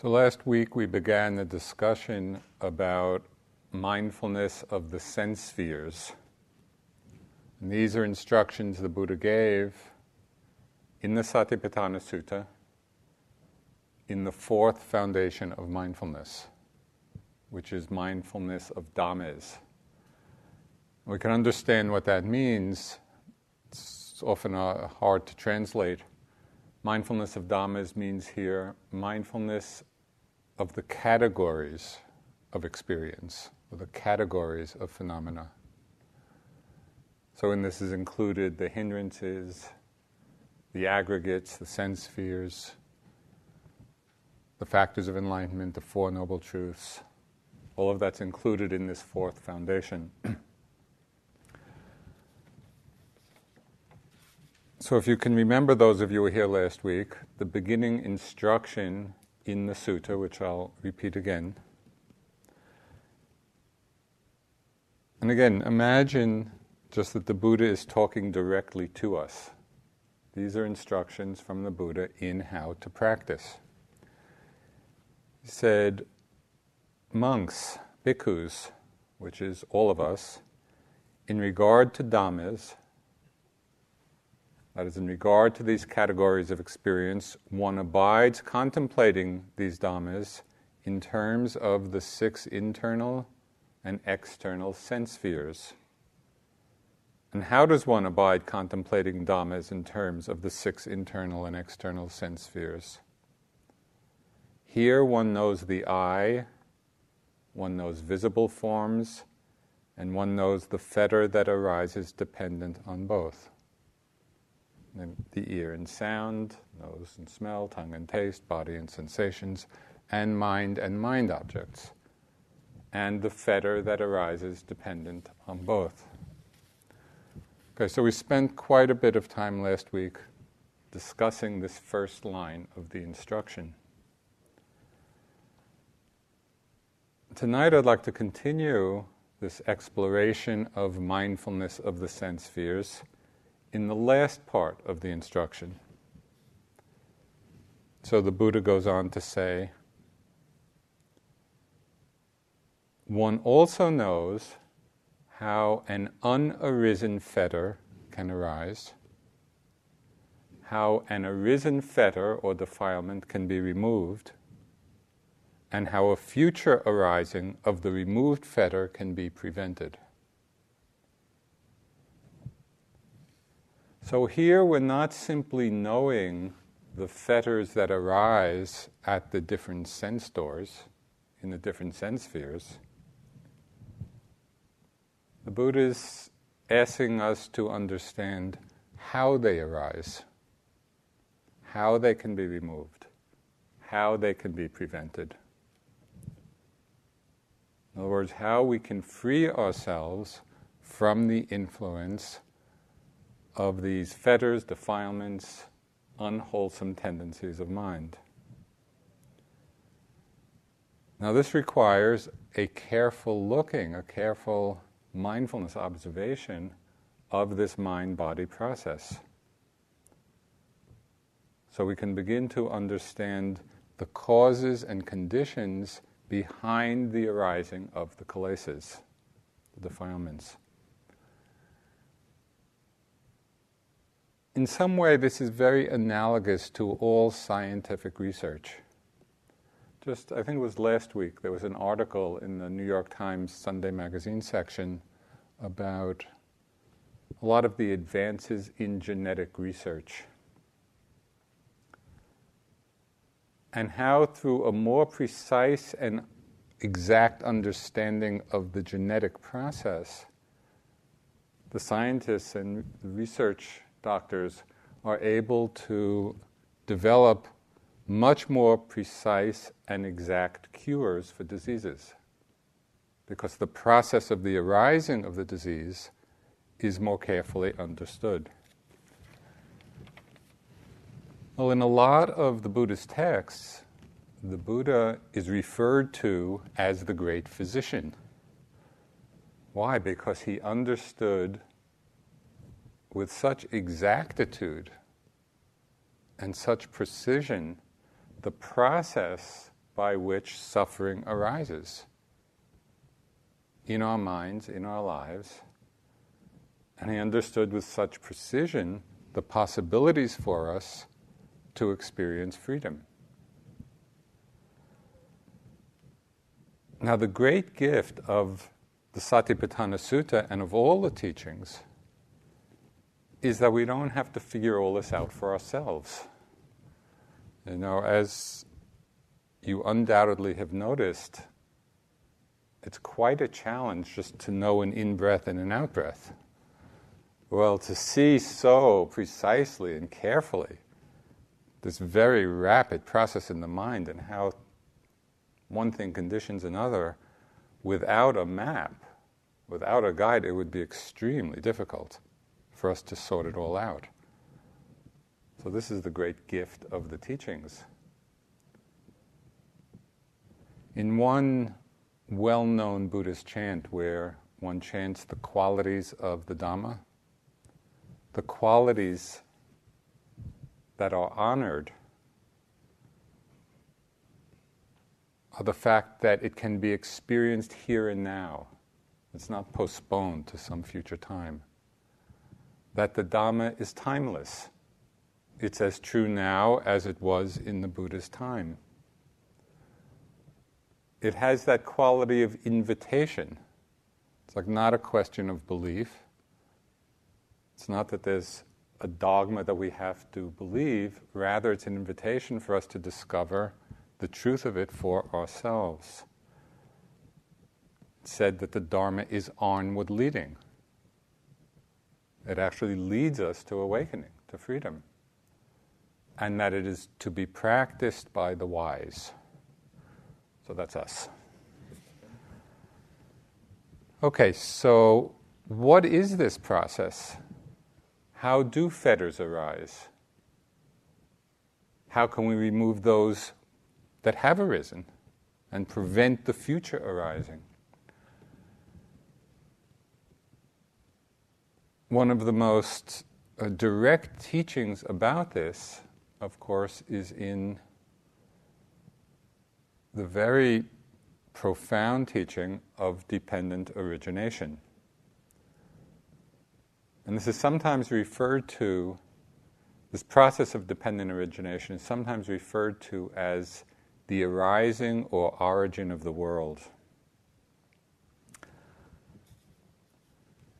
So last week we began a discussion about mindfulness of the sense spheres. And these are instructions the Buddha gave in the Satipatthana Sutta in the fourth foundation of mindfulness, which is mindfulness of Dhammas. We can understand what that means. It's often hard to translate. Mindfulness of Dhammas means here mindfulness of the categories of experience, or the categories of phenomena. So in this is included the hindrances, the aggregates, the sense spheres, the factors of enlightenment, the Four Noble Truths. All of that's included in this fourth foundation. So if you can remember, those of you who were here last week, the beginning instruction in the sutta, which I'll repeat again. And again, imagine just that the Buddha is talking directly to us. These are instructions from the Buddha in how to practice. He said, monks, bhikkhus, which is all of us, in regard to Dhammas, that is, in regard to these categories of experience, one abides contemplating these Dhammas in terms of the six internal and external sense spheres. And how does one abide contemplating Dhammas in terms of the six internal and external sense spheres? Here one knows the eye, one knows visible forms, and one knows the fetter that arises dependent on both. The ear and sound, nose and smell, tongue and taste, body and sensations, and mind objects, and the fetter that arises dependent on both. Okay, so we spent quite a bit of time last week discussing this first line of the instruction. Tonight I'd like to continue this exploration of mindfulness of the sense spheres in the last part of the instruction. So the Buddha goes on to say, one also knows how an unarisen fetter can arise, how an arisen fetter or defilement can be removed, and how a future arising of the removed fetter can be prevented. So here we're not simply knowing the fetters that arise at the different sense doors, in the different sense spheres. The Buddha is asking us to understand how they arise, how they can be removed, how they can be prevented. In other words, how we can free ourselves from the influence of these fetters, defilements, unwholesome tendencies of mind. Now this requires a careful looking, a careful mindfulness observation of this mind-body process. So we can begin to understand the causes and conditions behind the arising of the kilesas, the defilements. In some way, this is very analogous to all scientific research. Just, I think it was last week, there was an article in the New York Times Sunday magazine section about a lot of the advances in genetic research, and how through a more precise and exact understanding of the genetic process, the scientists and the research doctors are able to develop much more precise and exact cures for diseases, because the process of the arising of the disease is more carefully understood. Well, in a lot of the Buddha's texts, the Buddha is referred to as the great physician. Why? Because he understood with such exactitude and such precision the process by which suffering arises in our minds, in our lives. And he understood with such precision the possibilities for us to experience freedom. Now, the great gift of the Satipatthana Sutta and of all the teachings is that we don't have to figure all this out for ourselves. You know, as you undoubtedly have noticed, it's quite a challenge just to know an in-breath and an out-breath. Well, to see so precisely and carefully this very rapid process in the mind and how one thing conditions another without a map, without a guide, it would be extremely difficult for us to sort it all out. So this is the great gift of the teachings. In one well-known Buddhist chant where one chants the qualities of the Dhamma, the qualities that are honored are the fact that it can be experienced here and now. It's not postponed to some future time. That the Dhamma is timeless. It's as true now as it was in the Buddha's time. It has that quality of invitation. It's like not a question of belief. It's not that there's a dogma that we have to believe. Rather, it's an invitation for us to discover the truth of it for ourselves. It's said that the Dharma is onward leading. It actually leads us to awakening, to freedom. And that it is to be practiced by the wise. So that's us. Okay, so what is this process? How do fetters arise? How can we remove those that have arisen and prevent the future arising? One of the most direct teachings about this, of course, is in the very profound teaching of dependent origination. And this is sometimes referred to, this process of dependent origination is sometimes referred to as the arising or origin of the world.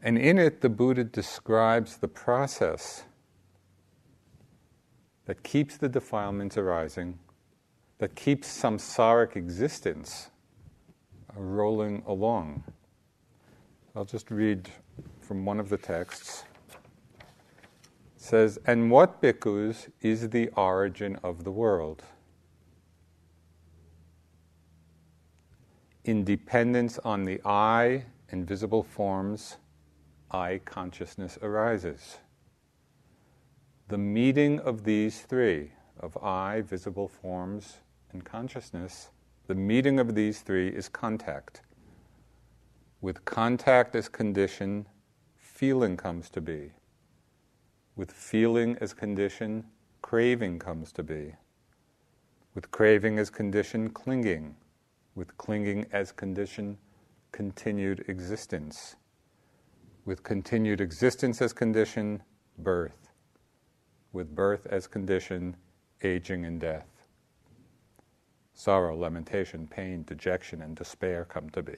And in it, the Buddha describes the process that keeps the defilements arising, that keeps samsaric existence rolling along. I'll just read from one of the texts. It says, "And what, bhikkhus, is the origin of the world? In dependence on the I and visible forms, I consciousness arises. The meeting of these three, of I, visible forms, and consciousness, the meeting of these three is contact. With contact as condition, feeling comes to be. With feeling as condition, craving comes to be. With craving as condition, clinging. With clinging as condition, continued existence. With continued existence as condition, birth. With birth as condition, aging and death. Sorrow, lamentation, pain, dejection, and despair come to be.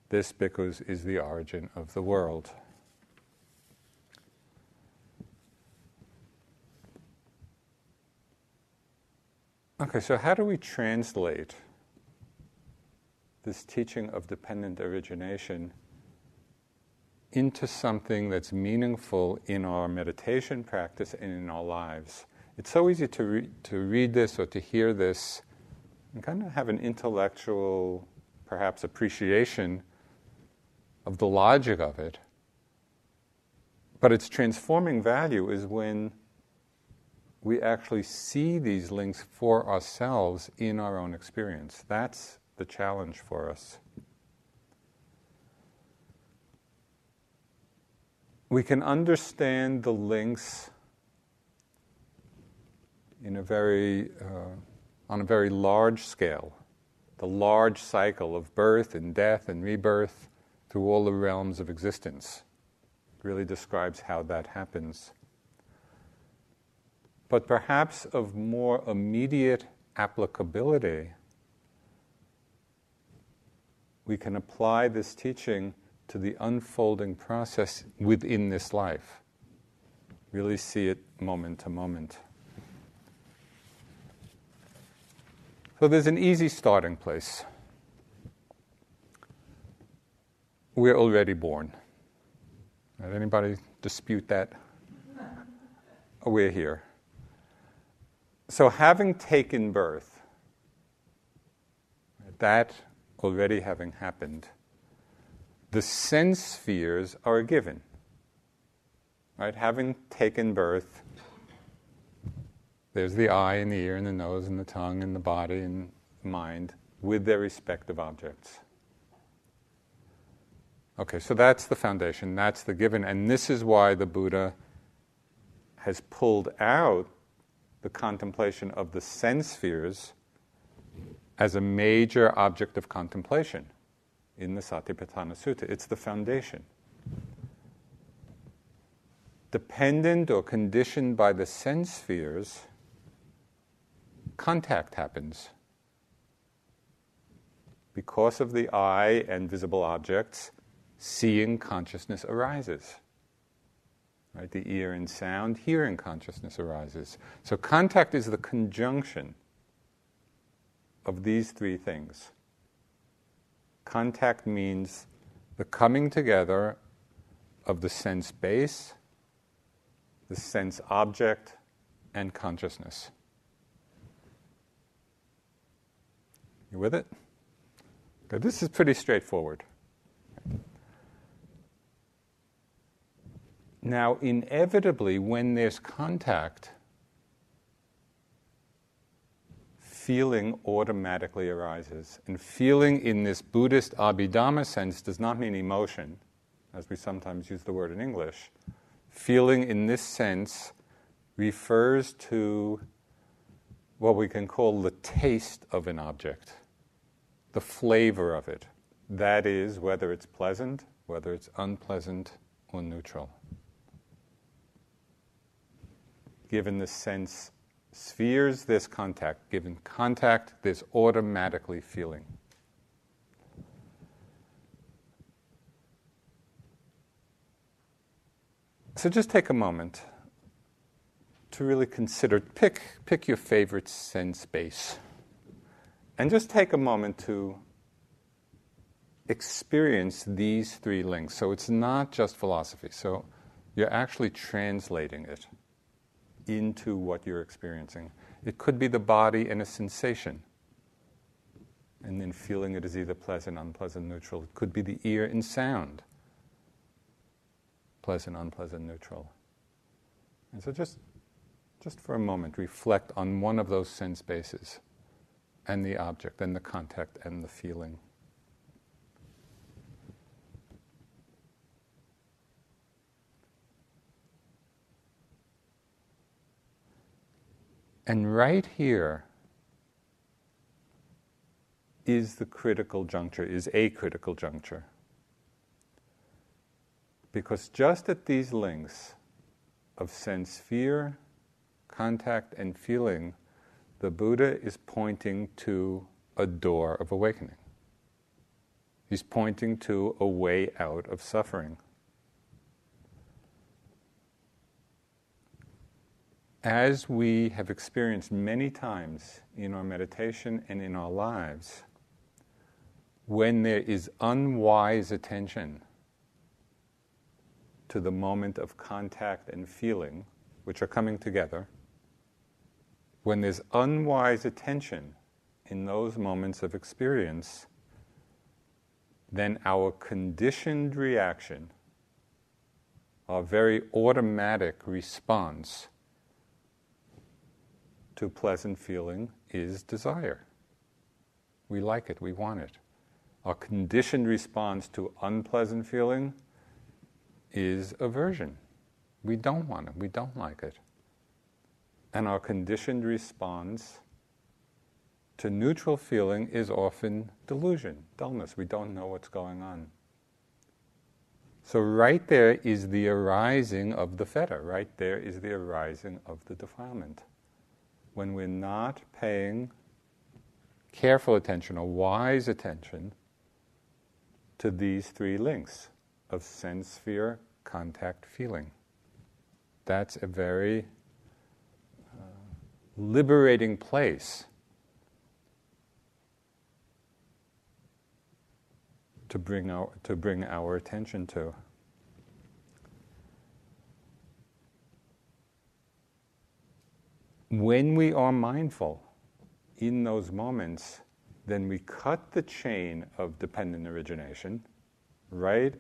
This, bhikkhus, is the origin of the world." Okay, so how do we translate this teaching of dependent origination into something that's meaningful in our meditation practice and in our lives? It's so easy to read this or to hear this and kind of have an intellectual, perhaps, appreciation of the logic of it. But its transforming value is when we actually see these links for ourselves in our own experience. That's the challenge for us. We can understand the links in a very on a very large scale, the large cycle of birth and death and rebirth through all the realms of existence. It really describes how that happens. But perhaps of more immediate applicability, we can apply this teaching to the unfolding process within this life. Really see it moment to moment. So there's an easy starting place. We're already born. Does anybody dispute that? We're here. So having taken birth, that already having happened, the sense spheres are a given. Right? Having taken birth, there's the eye and the ear and the nose and the tongue and the body and the mind with their respective objects. Okay, so that's the foundation, that's the given, and this is why the Buddha has pulled out the contemplation of the sense spheres as a major object of contemplation in the Satipatthana Sutta. It's the foundation. Dependent or conditioned by the sense spheres, contact happens. Because of the eye and visible objects, seeing consciousness arises. Right? The ear and sound, hearing consciousness arises. So contact is the conjunction of these three things. Contact means the coming together of the sense base, the sense object, and consciousness. You with it? Okay, this is pretty straightforward. Now, inevitably, when there's contact, feeling automatically arises. And feeling in this Buddhist Abhidhamma sense does not mean emotion, as we sometimes use the word in English. Feeling in this sense refers to what we can call the taste of an object, the flavor of it. That is, whether it's pleasant, whether it's unpleasant, or neutral. Given the sense spheres, there's contact. Given contact, there's automatically feeling. So just take a moment to really consider, pick your favorite sense base. And just take a moment to experience these three links. So it's not just philosophy. So you're actually translating it into what you're experiencing. It could be the body and a sensation, and then feeling it as either pleasant, unpleasant, neutral. It could be the ear and sound, pleasant, unpleasant, neutral. And so just for a moment, reflect on one of those sense bases, and the object, and the contact, and the feeling. And right here is the critical juncture, is a critical juncture. Because just at these links of sense sphere, contact, and feeling, the Buddha is pointing to a door of awakening. He's pointing to a way out of suffering. As we have experienced many times in our meditation and in our lives, when there is unwise attention to the moment of contact and feeling, which are coming together, when there's unwise attention in those moments of experience, then our conditioned reaction, our very automatic response to pleasant feeling is desire. We like it, we want it. Our conditioned response to unpleasant feeling is aversion. We don't want it, we don't like it. And our conditioned response to neutral feeling is often delusion, dullness. We don't know what's going on. So right there is the arising of the fetter. Right there is the arising of the defilement. When we're not paying careful attention or wise attention to these three links of sense sphere, contact, feeling. That's a very liberating place to bring our attention to. When we are mindful in those moments, then we cut the chain of dependent origination right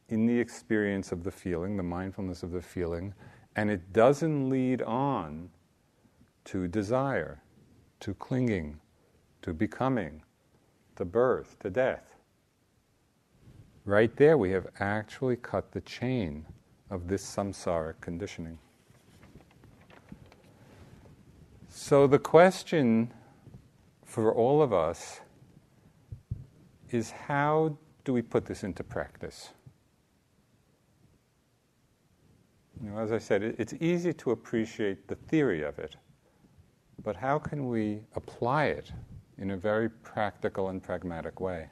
in the experience of the feeling, the mindfulness of the feeling, and it doesn't lead on to desire, to clinging, to becoming, to birth, to death. Right there we have actually cut the chain of this samsaric conditioning. So the question for all of us is, how do we put this into practice? As I said, it's easy to appreciate the theory of it, but how can we apply it in a very practical and pragmatic way?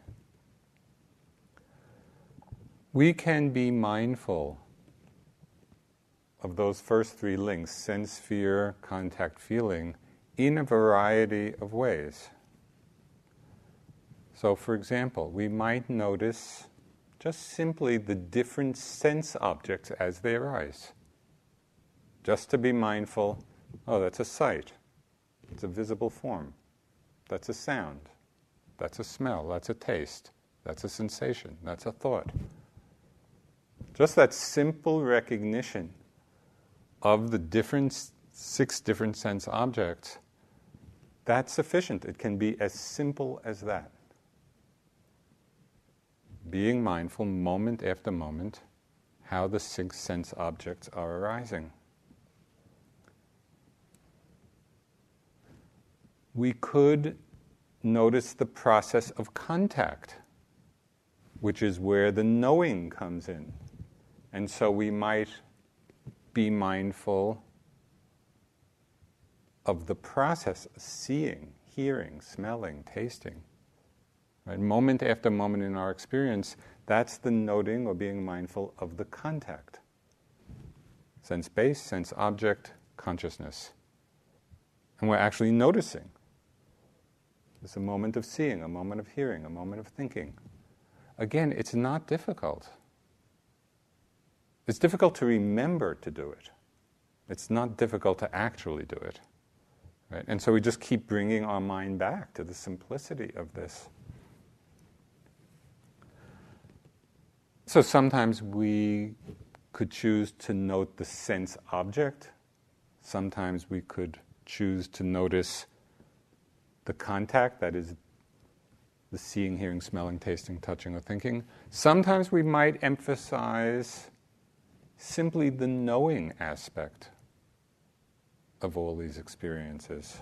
We can be mindful of those first three links, sense, sphere, contact, feeling, in a variety of ways. So, for example, we might notice just simply the different sense objects as they arise. Just to be mindful, oh, that's a sight, it's a visible form, that's a sound, that's a smell, that's a taste, that's a sensation, that's a thought. Just that simple recognition of the six different sense objects, that's sufficient. It can be as simple as that. Being mindful moment after moment how the six sense objects are arising. We could notice the process of contact, which is where the knowing comes in. And so we might be mindful of the process of seeing, hearing, smelling, tasting. Right? Moment after moment in our experience, that's the noting or being mindful of the contact. Sense base, sense object, consciousness. And we're actually noticing. It's a moment of seeing, a moment of hearing, a moment of thinking. Again, it's not difficult. It's difficult to remember to do it. It's not difficult to actually do it. Right? And so we just keep bringing our mind back to the simplicity of this. So sometimes we could choose to note the sense object. Sometimes we could choose to notice the contact, that is the seeing, hearing, smelling, tasting, touching, or thinking. Sometimes we might emphasize simply the knowing aspect of all these experiences,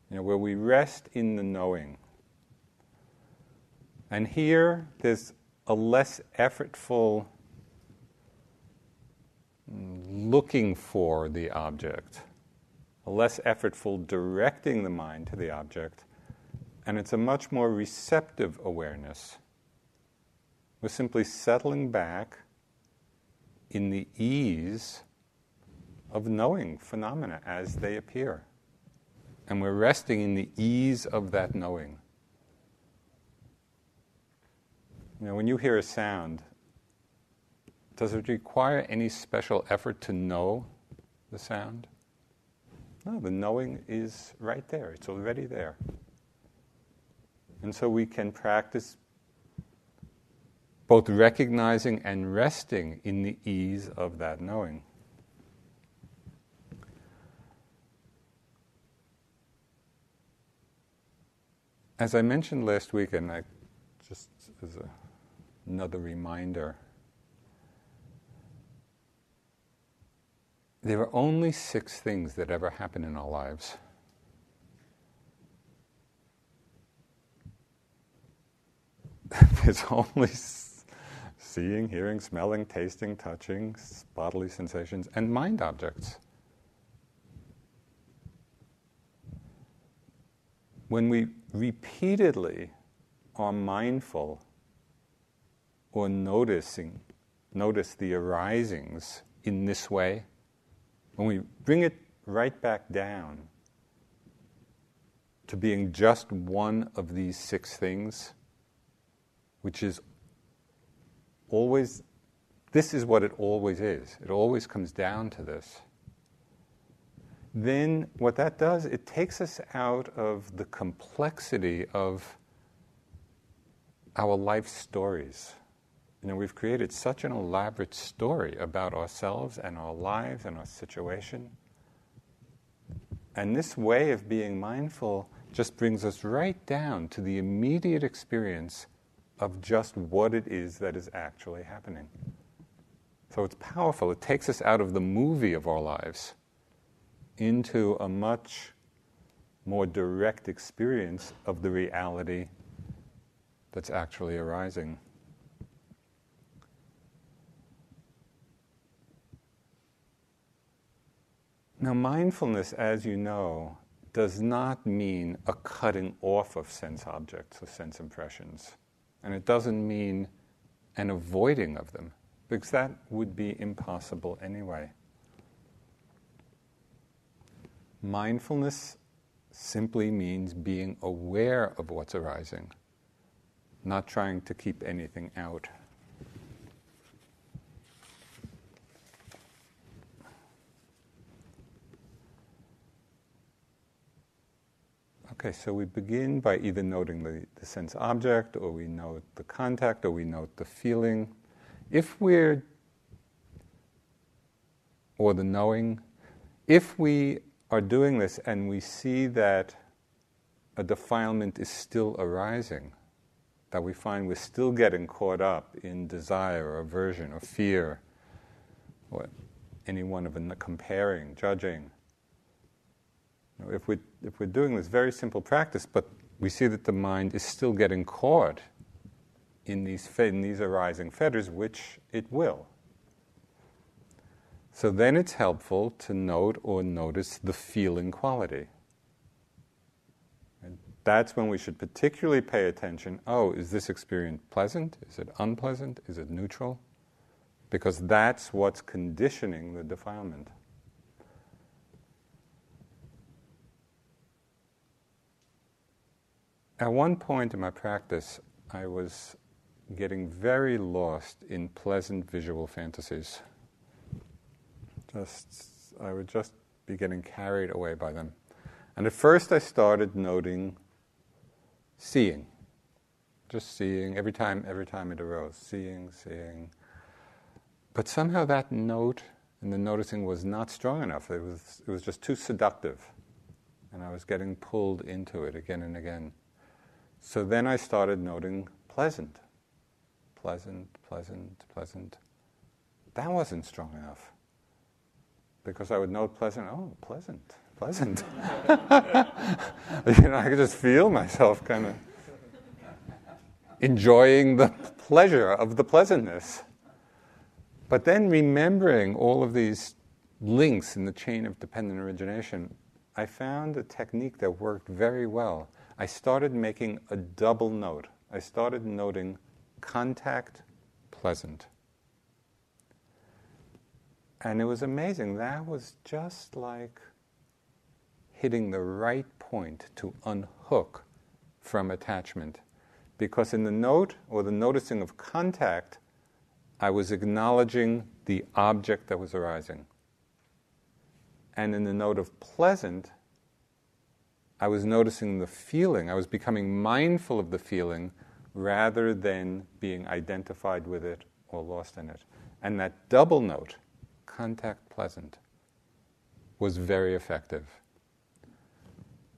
where we rest in the knowing. And here there's a less effortful looking for the object, a less effortful directing the mind to the object, and it's a much more receptive awareness. We're simply settling back in the ease of knowing phenomena as they appear. And we're resting in the ease of that knowing. When you hear a sound, does it require any special effort to know the sound? No, the knowing is right there. It's already there. And so we can practice both recognizing and resting in the ease of that knowing. As I mentioned last week, and I just as another reminder, there are only 6 things that ever happen in our lives. there's only seeing, hearing, smelling, tasting, touching, bodily sensations, and mind objects. When we repeatedly are mindful or notice the arisings in this way, when we bring it right back down to being just one of these 6 things, which is always, this is what it always is. It always comes down to this. Then what that does, it takes us out of the complexity of our life stories. We've created such an elaborate story about ourselves and our lives and our situation. And this way of being mindful just brings us right down to the immediate experience of just what it is that is actually happening. So it's powerful. It takes us out of the movie of our lives into a much more direct experience of the reality that's actually arising. Now, mindfulness, as you know, does not mean a cutting off of sense objects or sense impressions. And it doesn't mean an avoiding of them, because that would be impossible anyway. Mindfulness simply means being aware of what's arising, not trying to keep anything out. Okay, so we begin by either noting the sense object, or we note the contact, or we note the feeling. Or the knowing. If we are doing this and we see that a defilement is still arising, that we find we're still getting caught up in desire or aversion or fear, or any one of them, comparing, judging. If we're doing this very simple practice, but we see that the mind is still getting caught in these arising fetters, which it will. So then it's helpful to note or notice the feeling quality. And that's when we should particularly pay attention. Oh, is this experience pleasant? Is it unpleasant? Is it neutral? Because that's what's conditioning the defilement. At one point in my practice, I was getting very lost in pleasant visual fantasies. I would just be getting carried away by them. And at first I started noting seeing. Just seeing, every time it arose, seeing. But somehow that note and the noticing was not strong enough. It was just too seductive. And I was getting pulled into it again and again. So then I started noting pleasant. That wasn't strong enough. Because I would note pleasant, oh, pleasant. I could just feel myself kind of enjoying the pleasure of the pleasantness. But then remembering all of these links in the chain of dependent origination, I found a technique that worked very well. I started making a double note. I started noting contact, pleasant. And it was amazing. That was just like hitting the right point to unhook from attachment. Because in the note, or the noticing of contact, I was acknowledging the object that was arising. And in the note of pleasant, I was noticing the feeling. I was becoming mindful of the feeling rather than being identified with it or lost in it. And that double note, contact pleasant, was very effective.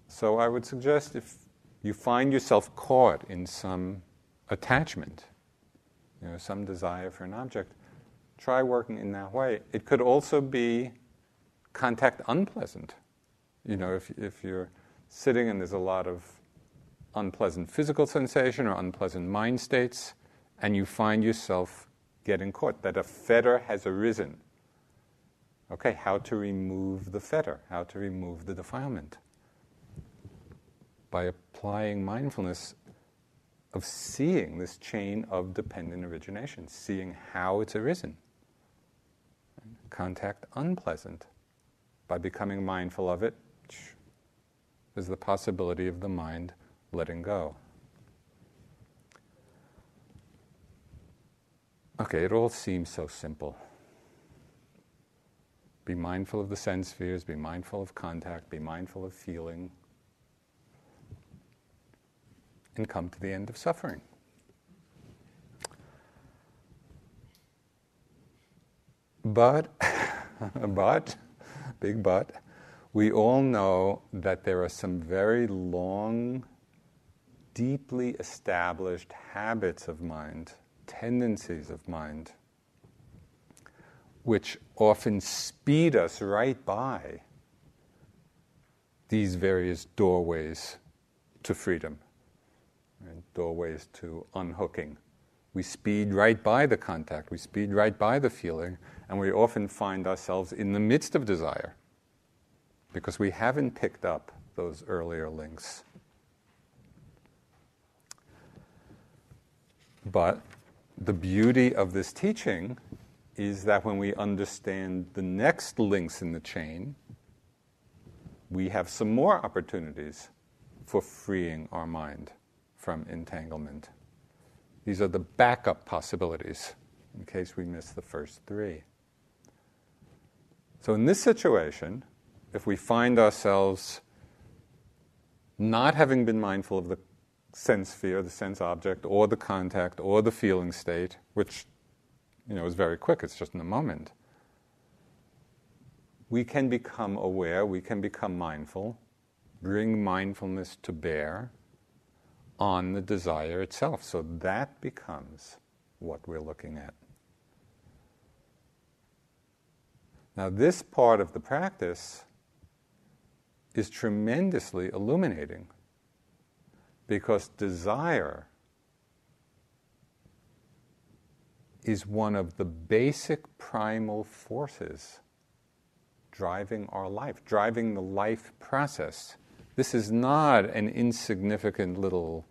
So I would suggest if you find yourself caught in some attachment, some desire for an object, try working in that way. It could also be contact unpleasant. If you're sitting and there's a lot of unpleasant physical sensation or unpleasant mind states, and you find yourself getting caught, that a fetter has arisen. Okay, how to remove the fetter, how to remove the defilement. By applying mindfulness of seeing this chain of dependent origination, seeing how it's arisen. Contact unpleasant. By becoming mindful of it, there's the possibility of the mind letting go. Okay, it all seems so simple. Be mindful of the sense spheres, be mindful of contact, be mindful of feeling, and come to the end of suffering. But, big but, we all know that there are some very long, deeply established habits of mind, tendencies of mind, which often speed us right by these various doorways to freedom, right? Doorways to unhooking. We speed right by the contact, we speed right by the feeling, and we often find ourselves in the midst of desire because we haven't picked up those earlier links. But the beauty of this teaching is that when we understand the next links in the chain, we have some more opportunities for freeing our mind from entanglement. These are the backup possibilities in case we miss the first three. So in this situation, if we find ourselves not having been mindful of the sense sphere, the sense object, or the contact, or the feeling state, which is very quick, it's just in a moment, we can become aware, we can become mindful, bring mindfulness to bear on the desire itself. So that becomes what we're looking at. Now, this part of the practice is tremendously illuminating because desire is one of the basic primal forces driving our life, driving the life process. This is not an insignificant little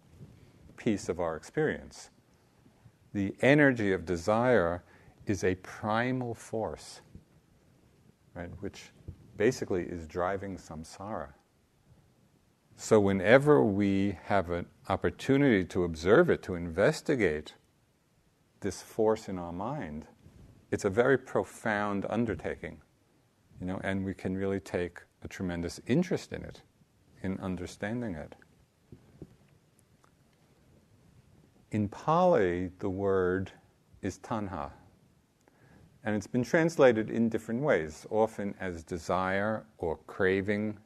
piece of our experience. The energy of desire is a primal force, right, which basically is driving samsara. So whenever we have an opportunity to observe it, to investigate this force in our mind, it's a very profound undertaking, and we can really take a tremendous interest in it, in understanding it. In Pali, the word is tanha, and it's been translated in different ways, often as desire or craving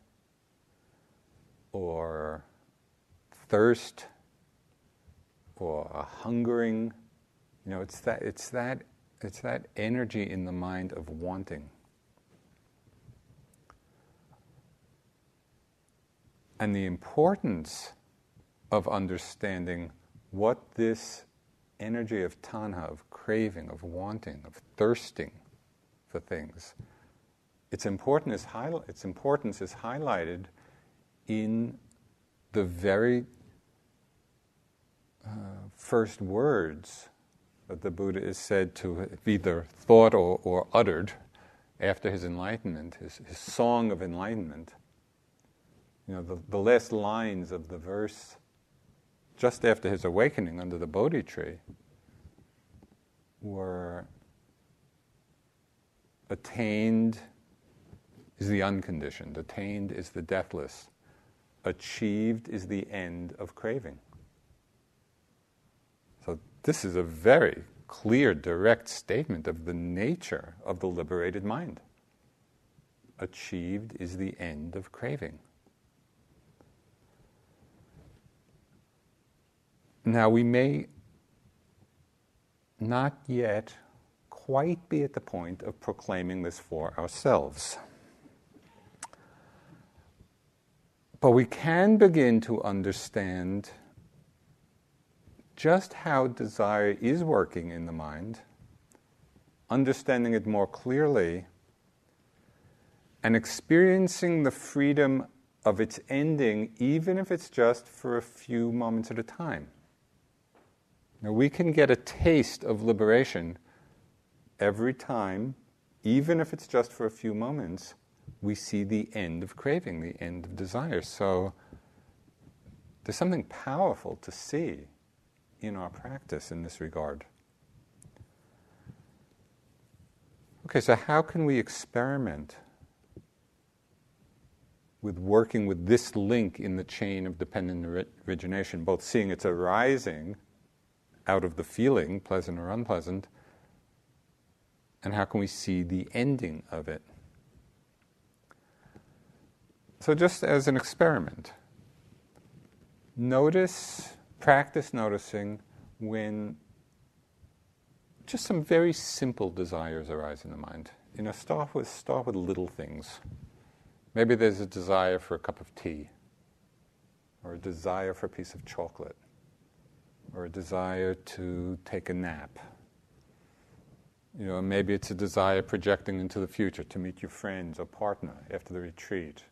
or thirst or a hungering. It's that energy in the mind of wanting. And the importance of understanding what this energy of tanha, of craving, of wanting, of thirsting for things, its importance is highlighted in the very first words that the Buddha is said to have either thought or uttered after his enlightenment, his song of enlightenment. The last lines of the verse just after his awakening under the Bodhi tree were, attained is the unconditioned, attained is the deathless, achieved is the end of craving. So this is a very clear, direct statement of the nature of the liberated mind. Achieved is the end of craving. Now, we may not yet quite be at the point of proclaiming this for ourselves. But we can begin to understand just how desire is working in the mind, understanding it more clearly, and experiencing the freedom of its ending, even if it's just for a few moments at a time. Now, we can get a taste of liberation every time, even if it's just for a few moments, we see the end of craving, the end of desire. So there's something powerful to see in our practice in this regard. Okay, so how can we experiment with working with this link in the chain of dependent origination, both seeing its arising out of the feeling, pleasant or unpleasant, and how can we see the ending of it? So just as an experiment, practice noticing when just some very simple desires arise in the mind. Start with little things. Maybe there's a desire for a cup of tea, or a desire for a piece of chocolate, or a desire to take a nap. Maybe it's a desire projecting into the future to meet your friends or partner after the retreat,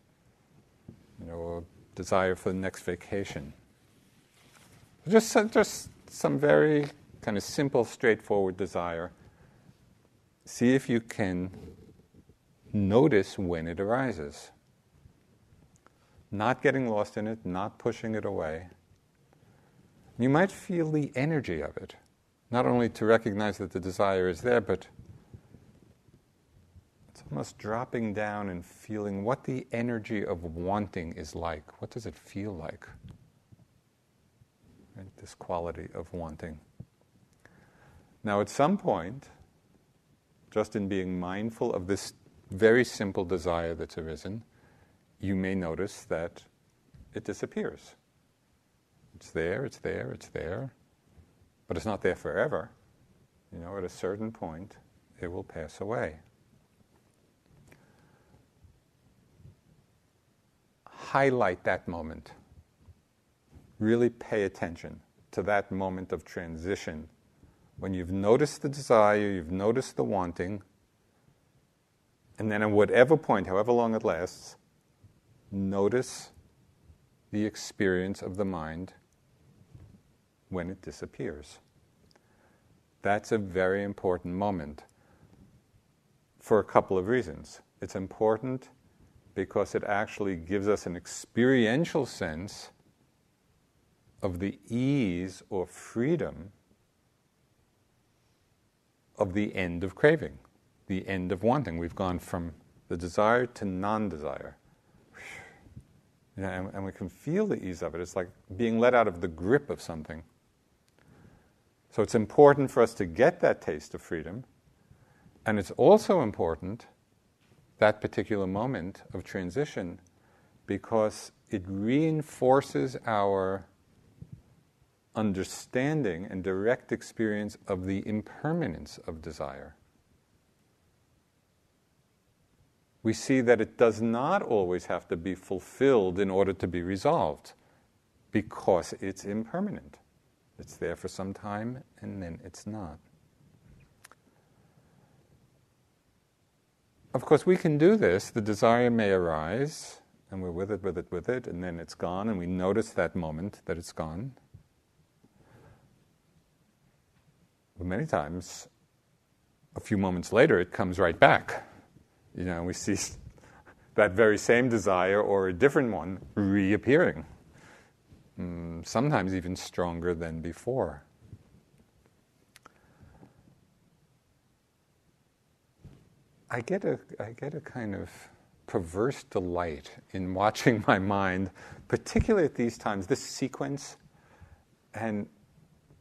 or desire for the next vacation. Just some very kind of simple, straightforward desire. See if you can notice when it arises. Not getting lost in it, not pushing it away. You might feel the energy of it. Not only to recognize that the desire is there, but it's almost dropping down and feeling what the energy of wanting is like. What does it feel like? Right? This quality of wanting. Now, at some point, just in being mindful of this very simple desire that's arisen, you may notice that it disappears. It's there, it's there, it's there. But it's not there forever. At a certain point, it will pass away. Highlight that moment. Really pay attention to that moment of transition. When you've noticed the desire, you've noticed the wanting, and then at whatever point, however long it lasts, notice the experience of the mind when it disappears. That's a very important moment for a couple of reasons. It's important because it actually gives us an experiential sense of the ease or freedom of the end of craving, the end of wanting. We've gone from the desire to non-desire. And we can feel the ease of it. It's like being let out of the grip of something. So it's important for us to get that taste of freedom, and it's also important, that particular moment of transition, because it reinforces our understanding and direct experience of the impermanence of desire. We see that it does not always have to be fulfilled in order to be resolved, because it's impermanent. It's there for some time, and then it's not. Of course, we can do this. The desire may arise, and we're with it, and then it's gone, and we notice that moment that it's gone. But many times, a few moments later, it comes right back. We see that very same desire or a different one reappearing. Sometimes even stronger than before. I get a kind of perverse delight in watching my mind, particularly at these times, this sequence, and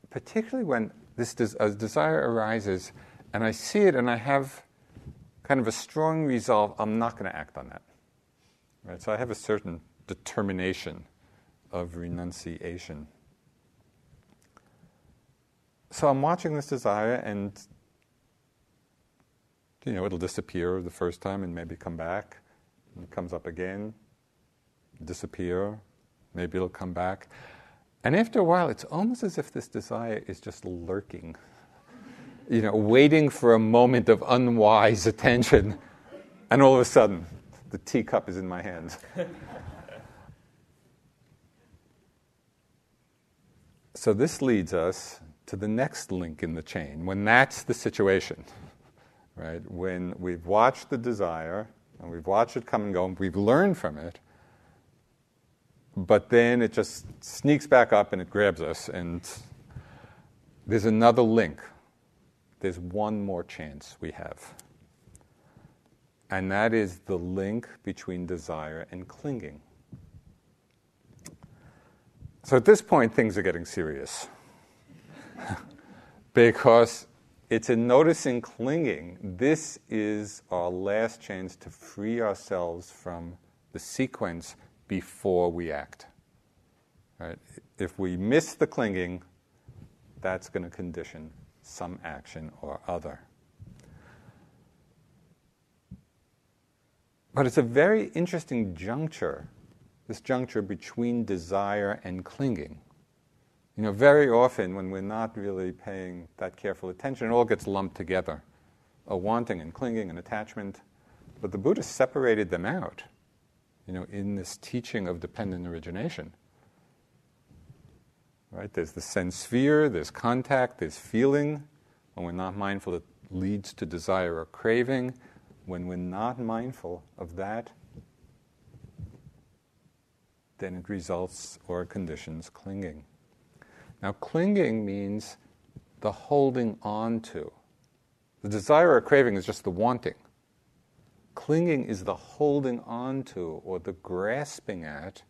particularly when a desire arises, and I see it, and I have kind of a strong resolve, I'm not going to act on that. Right? So I have a certain determination of renunciation. So I'm watching this desire, and it'll disappear the first time and maybe come back, and it comes up again, disappear, maybe it'll come back. And after a while, it's almost as if this desire is just lurking, waiting for a moment of unwise attention, and all of a sudden, the teacup is in my hands. So this leads us to the next link in the chain, when that's the situation, right? When we've watched the desire, and we've watched it come and go, and we've learned from it, but then it just sneaks back up and it grabs us, and there's another link. There's one more chance we have. And that is the link between desire and clinging. So at this point, things are getting serious. Because it's in noticing clinging, this is our last chance to free ourselves from the sequence before we act. Right? If we miss the clinging, that's going to condition some action or other. But it's a very interesting juncture, this juncture between desire and clinging. Very often when we're not really paying that careful attention, it all gets lumped together. A wanting and clinging and attachment. But the Buddha separated them out, in this teaching of dependent origination. Right? There's the sense sphere, there's contact, there's feeling. When we're not mindful, it leads to desire or craving. When we're not mindful of that, then it results or conditions clinging. Now, clinging means the holding on to. The desire or craving is just the wanting. Clinging is the holding on to or the grasping at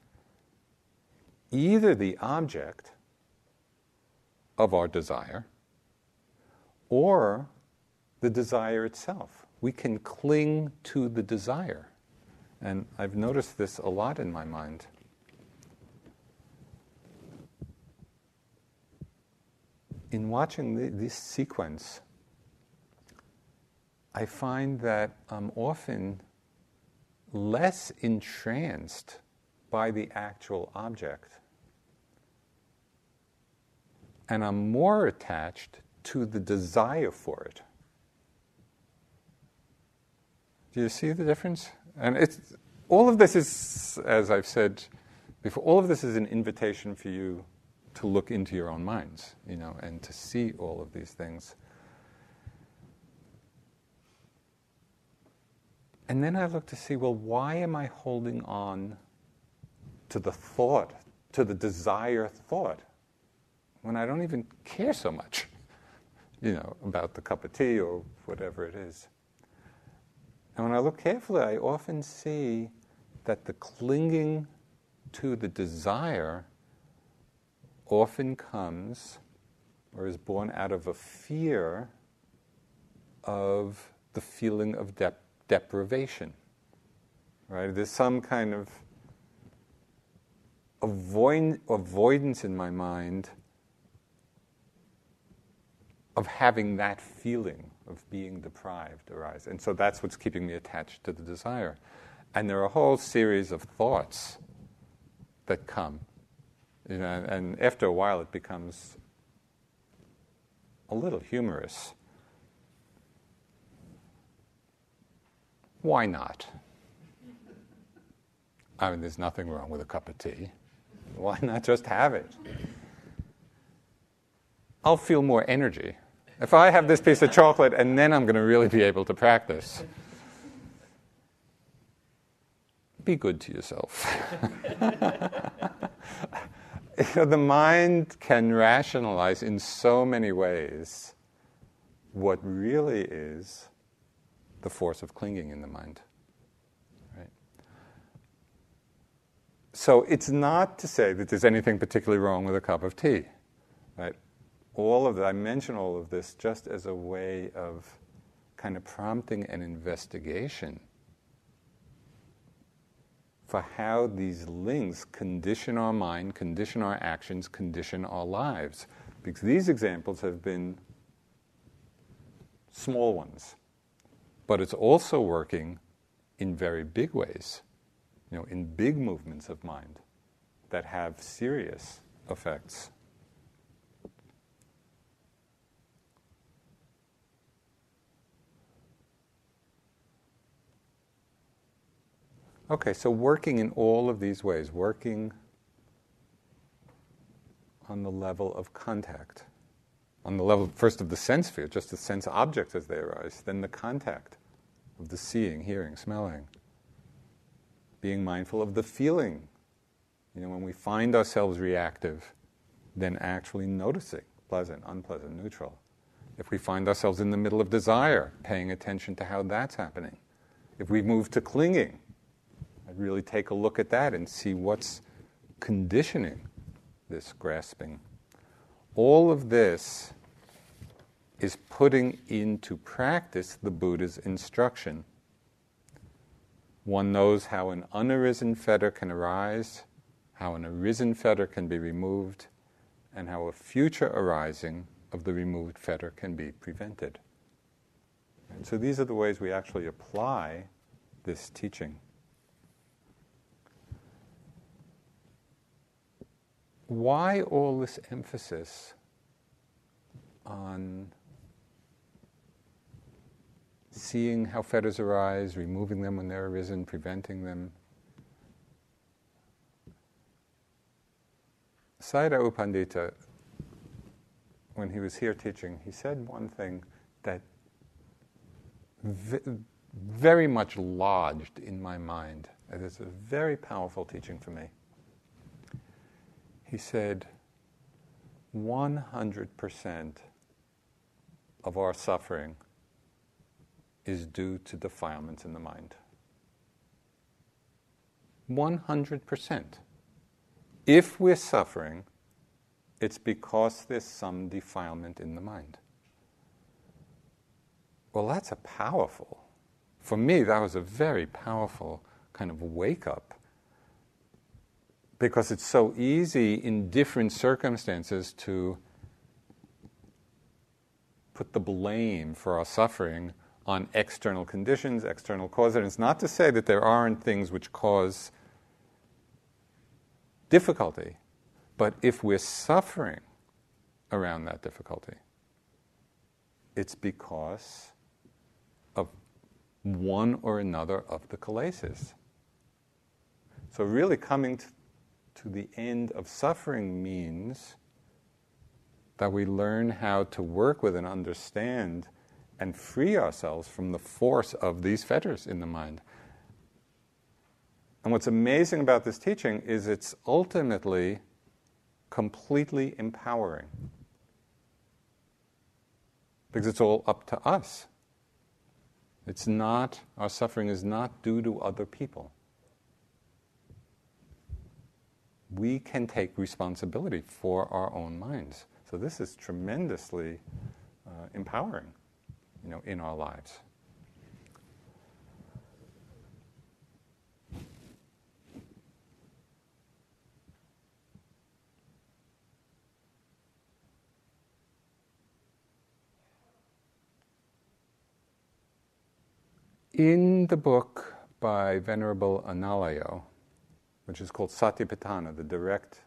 either the object of our desire or the desire itself. We can cling to the desire. And I've noticed this a lot in my mind. In watching this sequence, I find that I'm often less entranced by the actual object, and I'm more attached to the desire for it. Do you see the difference? And all of this is, as I've said before, all of this is an invitation for you to look into your own minds, and to see all of these things. And then I look to see, well, why am I holding on to the thought, to the desire thought, when I don't even care so much, about the cup of tea or whatever it is? And when I look carefully, I often see that the clinging to the desire often comes or is born out of a fear of the feeling of deprivation. Right? There's some kind of avoidance in my mind of having that feeling of being deprived arise. And so that's what's keeping me attached to the desire. And there are a whole series of thoughts that come. And after a while it becomes a little humorous. Why not? I mean, there's nothing wrong with a cup of tea. Why not just have it? I'll feel more energy if I have this piece of chocolate, and then I'm going to really be able to practice. Be good to yourself. The mind can rationalize in so many ways what really is the force of clinging in the mind. Right? So it's not to say that there's anything particularly wrong with a cup of tea. Right? I mention all of this just as a way of kind of prompting an investigation for how these links condition our mind, condition our actions, condition our lives. Because these examples have been small ones. But it's also working in very big ways in big movements of mind that have serious effects. Okay, so working in all of these ways, working on the level of contact, on the level first of the sense sphere, just the sense objects as they arise, then the contact of the seeing, hearing, smelling, being mindful of the feeling. When we find ourselves reactive, then actually noticing pleasant, unpleasant, neutral. If we find ourselves in the middle of desire, paying attention to how that's happening. If we move to clinging, I'd really take a look at that and see what's conditioning this grasping. All of this is putting into practice the Buddha's instruction. One knows how an unarisen fetter can arise, how an arisen fetter can be removed, and how a future arising of the removed fetter can be prevented. And so these are the ways we actually apply this teaching. Why all this emphasis on seeing how fetters arise, removing them when they're arisen, preventing them? Sayadaw U Pandita, when he was here teaching, he said one thing that very much lodged in my mind. It is a very powerful teaching for me. He said, 100% of our suffering is due to defilements in the mind. 100%. If we're suffering, it's because there's some defilement in the mind. Well, that's for me, that was a very powerful kind of wake-up. Because it's so easy in different circumstances to put the blame for our suffering on external conditions, external causes. And it's not to say that there aren't things which cause difficulty, but if we're suffering around that difficulty, it's because of one or another of the kilesas. So really coming to the end of suffering means that we learn how to work with and understand and free ourselves from the force of these fetters in the mind. And what's amazing about this teaching is it's ultimately completely empowering. Because it's all up to us. Our suffering is not due to other people. We can take responsibility for our own minds. So this is tremendously empowering, in our lives. In the book by Venerable Analayo, which is called Satipatthana, the direct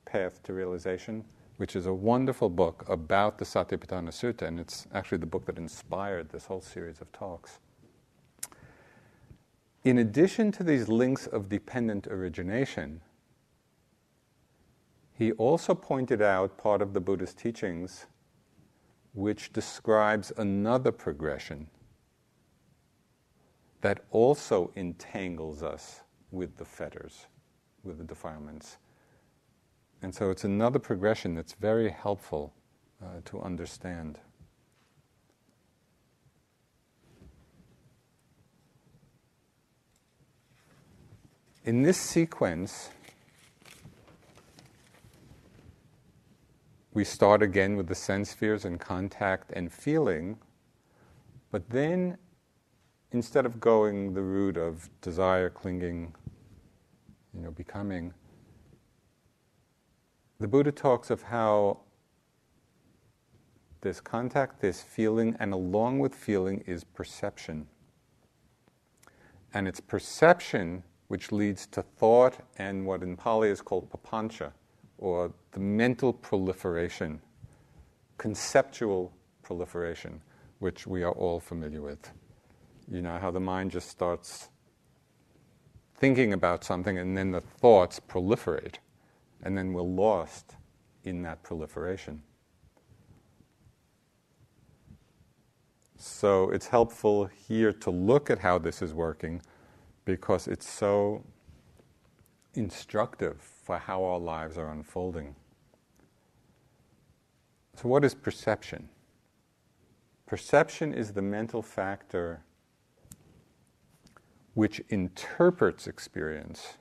path to realization, which is a wonderful book about the Satipatthana Sutta, and it's actually the book that inspired this whole series of talks. In addition to these links of dependent origination, he also pointed out part of the Buddha's teachings which describes another progression that also entangles us with the fetters, with the defilements. And so it's another progression that's very helpful to understand. In this sequence, we start again with the sense spheres and contact and feeling, but then instead of going the route of desire, clinging, becoming, the Buddha talks of how there's contact, there's feeling, and along with feeling is perception. And it's perception which leads to thought and what in Pali is called papancha, or the mental proliferation, conceptual proliferation, which we are all familiar with. You know how the mind just starts thinking about something and then the thoughts proliferate, and then we're lost in that proliferation. So it's helpful here to look at how this is working because it's so instructive for how our lives are unfolding. So what is perception? Perception is the mental factor which interprets experience.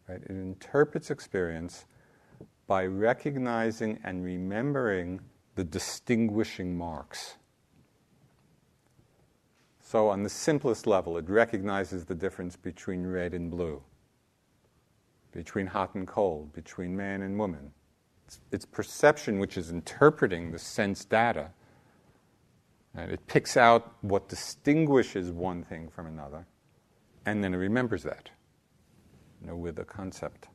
Right? It interprets experience by recognizing and remembering the distinguishing marks. So on the simplest level, it recognizes the difference between red and blue, between hot and cold, between man and woman. It's perception which is interpreting the sense data. And it picks out what distinguishes one thing from another, and then it remembers that, with a concept.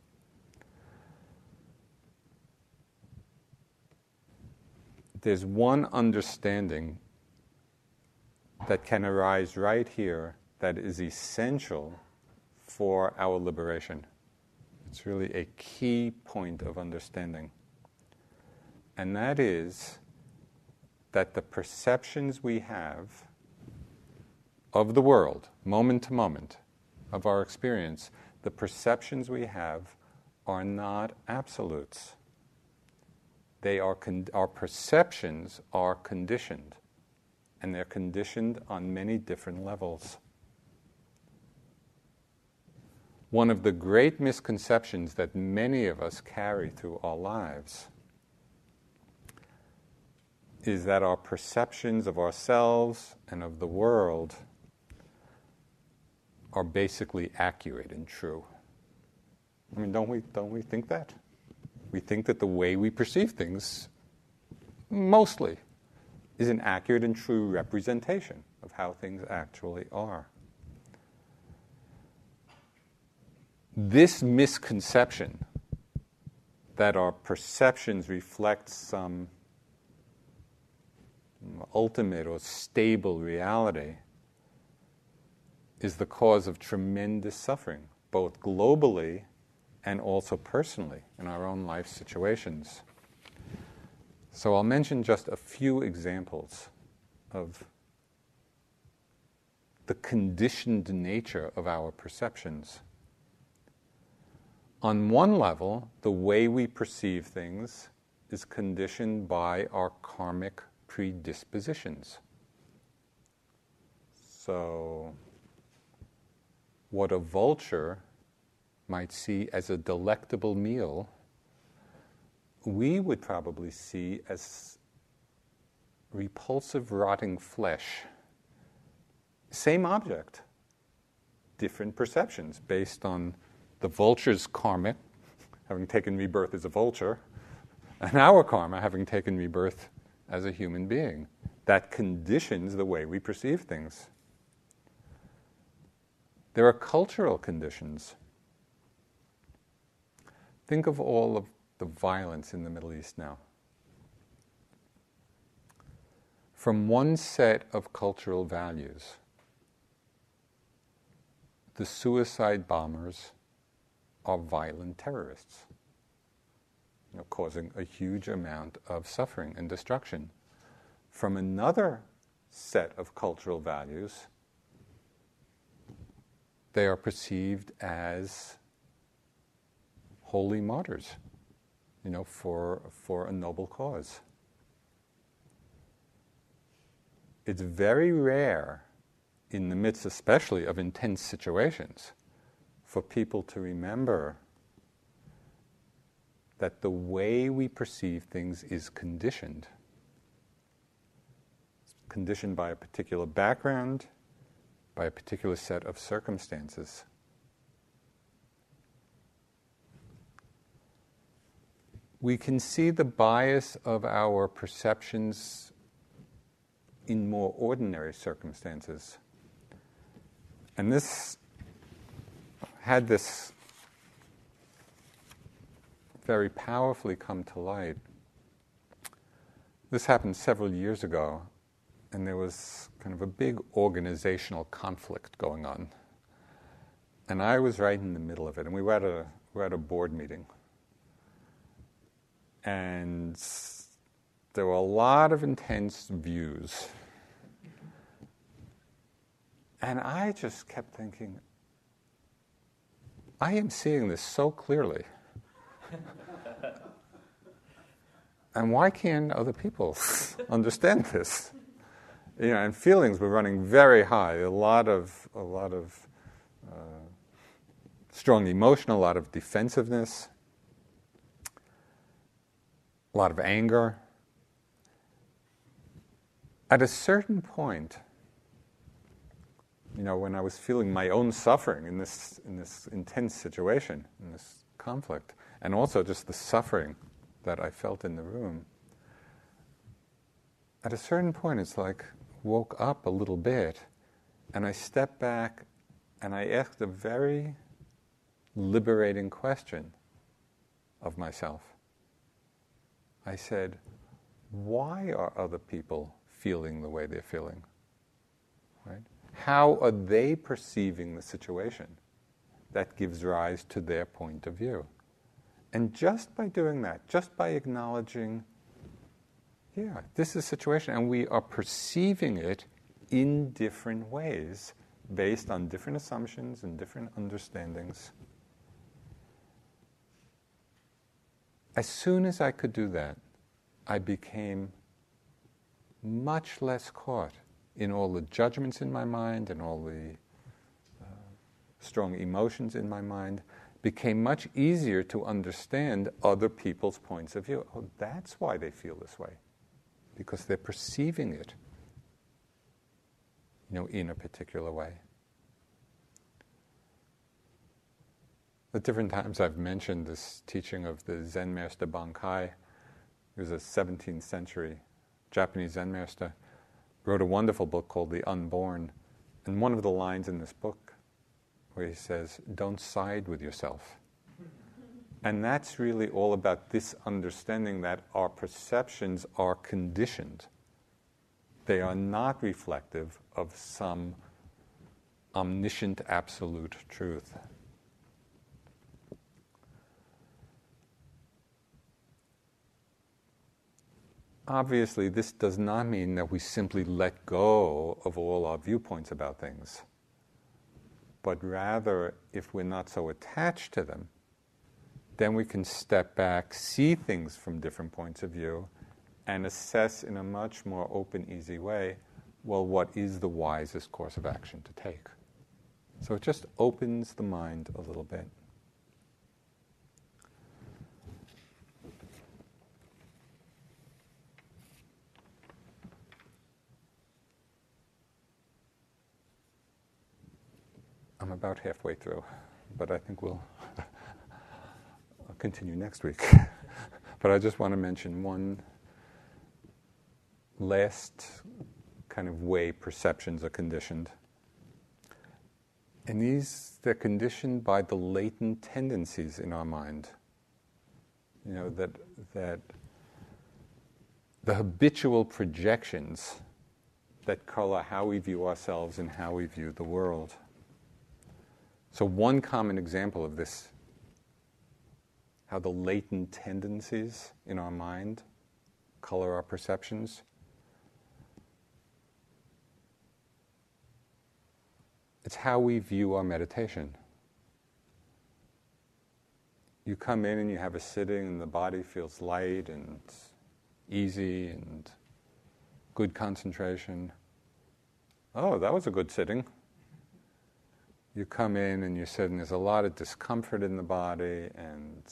There's one understanding that can arise right here that is essential for our liberation. It's really a key point of understanding. And that is that the perceptions we have of the world, moment to moment, of our experience, the perceptions we have are not absolutes. Our perceptions are conditioned, and they're conditioned on many different levels. One of the great misconceptions that many of us carry through our lives is that our perceptions of ourselves and of the world are basically accurate and true. I mean, don't we think that? We think that the way we perceive things, mostly, is an accurate and true representation of how things actually are. This misconception that our perceptions reflect some ultimate or stable reality is the cause of tremendous suffering, both globally and also personally in our own life situations. So I'll mention just a few examples of the conditioned nature of our perceptions. On one level, the way we perceive things is conditioned by our karmic predispositions. So, what a vulture might see as a delectable meal, we would probably see as repulsive, rotting flesh. Same object, different perceptions based on the vulture's karma, having taken rebirth as a vulture, and our karma having taken rebirth as a human being. That conditions the way we perceive things. There are cultural conditions. Think of all of the violence in the Middle East now. From one set of cultural values, the suicide bombers are violent terrorists, causing a huge amount of suffering and destruction. From another set of cultural values, they are perceived as holy martyrs, for a noble cause. It's very rare, in the midst especially of intense situations, for people to remember that the way we perceive things is conditioned. It's conditioned by a particular background, by a particular set of circumstances. We can see the bias of our perceptions in more ordinary circumstances. And this had this very powerfully come to light. This happened several years ago, and there was kind of a big organizational conflict going on. And I was right in the middle of it, and we were at a board meeting. And there were a lot of intense views. And I just kept thinking, I am seeing this so clearly. And why can't other people understand this? And feelings were running very high. A lot of strong emotion, a lot of defensiveness, a lot of anger. At a certain point, when I was feeling my own suffering in this intense situation, in this conflict, and also just the suffering that I felt in the room, at a certain point it's like woke up a little bit, and I stepped back and I asked a very liberating question of myself. I said, why are other people feeling the way they're feeling? Right? How are they perceiving the situation that gives rise to their point of view? And just by doing that, just by acknowledging, this is a situation, and we are perceiving it in different ways, based on different assumptions and different understandings. As soon as I could do that, I became much less caught in all the judgments in my mind and all the strong emotions in my mind. Became much easier to understand other people's points of view. Oh, that's why they feel this way. Because they're perceiving it, in a particular way. At different times I've mentioned this teaching of the Zen master Bankai. He was a 17th century Japanese Zen master. Wrote a wonderful book called The Unborn. And one of the lines in this book where he says, don't side with yourself. And that's really all about this understanding that our perceptions are conditioned. They are not reflective of some omniscient absolute truth. Obviously, this does not mean that we simply let go of all our viewpoints about things. But rather, if we're not so attached to them, then we can step back, see things from different points of view, and assess in a much more open, easy way, what is the wisest course of action to take? So it just opens the mind a little bit. I'm about halfway through, but I think we'll continue next week. But I just want to mention one last kind of way perceptions are conditioned. And they're conditioned by the latent tendencies in our mind. That the habitual projections that color how we view ourselves and how we view the world. So one common example of this, how the latent tendencies in our mind color our perceptions. It's how we view our meditation. You come in and you have a sitting and the body feels light and easy and good concentration. Oh, that was a good sitting. You come in and you're sitting, there's a lot of discomfort in the body and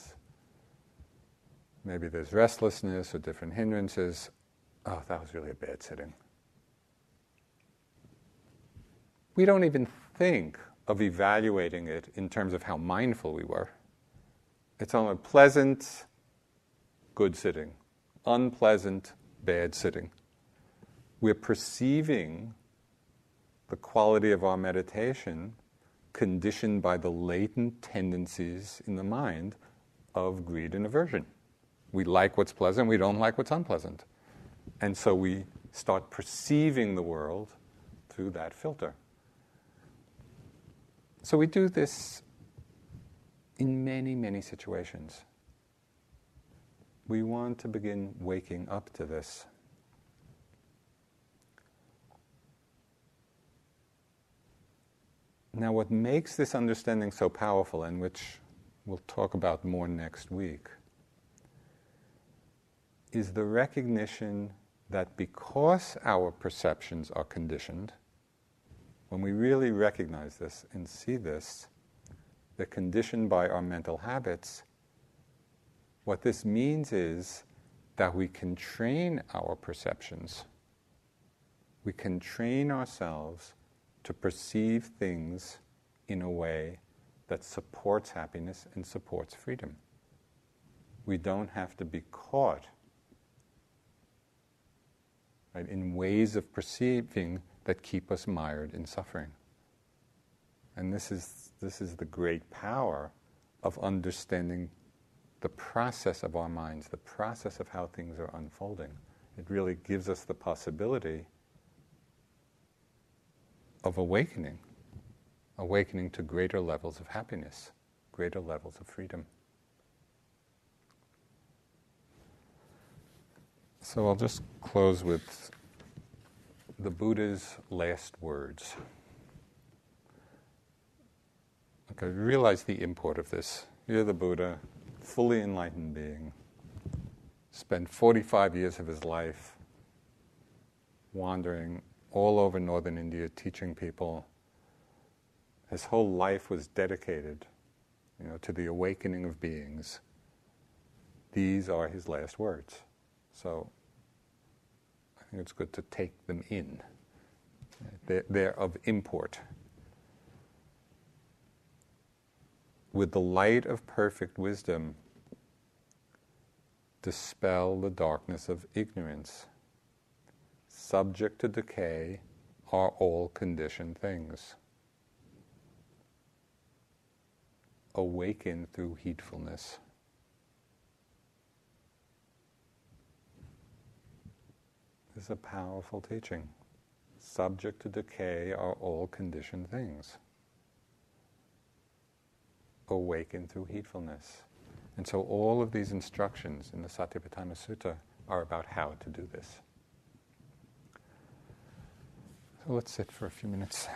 maybe there's restlessness or different hindrances. Oh, that was really a bad sitting. We don't even think of evaluating it in terms of how mindful we were. It's only pleasant, good sitting. Unpleasant, bad sitting. We're perceiving the quality of our meditation conditioned by the latent tendencies in the mind of greed and aversion. We like what's pleasant, we don't like what's unpleasant. And so we start perceiving the world through that filter. So we do this in many, many situations. We want to begin waking up to this. Now, what makes this understanding so powerful, and which we'll talk about more next week, is the recognition that because our perceptions are conditioned, when we really recognize this and see this, they're conditioned by our mental habits. What this means is that we can train our perceptions. We can train ourselves to perceive things in a way that supports happiness and supports freedom. We don't have to be caught, right, in ways of perceiving that keep us mired in suffering. And this is the great power of understanding the process of our minds, the process of how things are unfolding. It really gives us the possibility of awakening to greater levels of happiness, greater levels of freedom. So I'll just close with the Buddha's last words. Okay, realize the import of this. You're the Buddha, fully enlightened being, spent 45 years of his life wandering all over northern India, teaching people. His whole life was dedicated, to the awakening of beings. These are his last words. So I think it's good to take them in. They're of import. With the light of perfect wisdom, dispel the darkness of ignorance. Subject to decay are all conditioned things. Awaken through heedfulness. This is a powerful teaching. Subject to decay are all conditioned things. Awaken through heedfulness. And so all of these instructions in the Satipatthana Sutta are about how to do this. So let's sit for a few minutes.